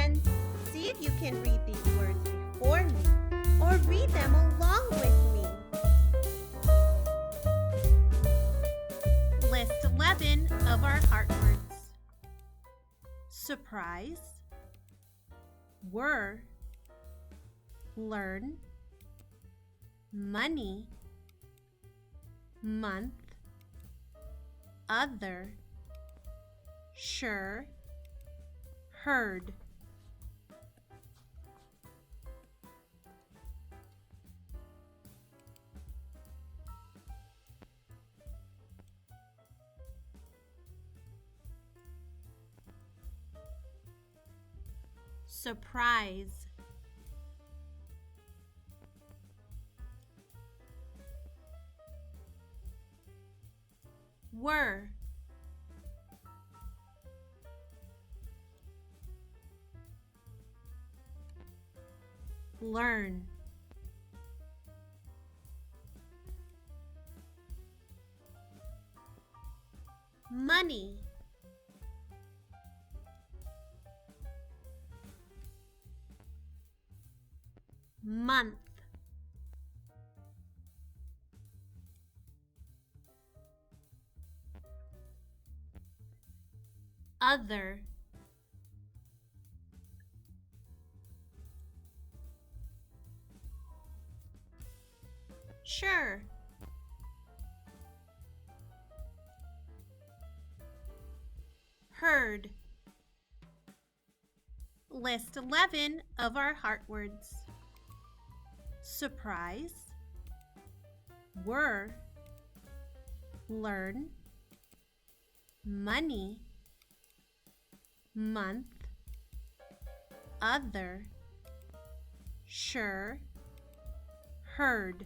friends, see if you can read these words before me or read them along with me. List 11 of our heart words. Surprise, were, learn, money, month, other, sure, heard. Surprise, were, learn, money, month, other, sure, heard. List 11 of our heart words. Surprise, were, learn, money, month, other, sure, heard.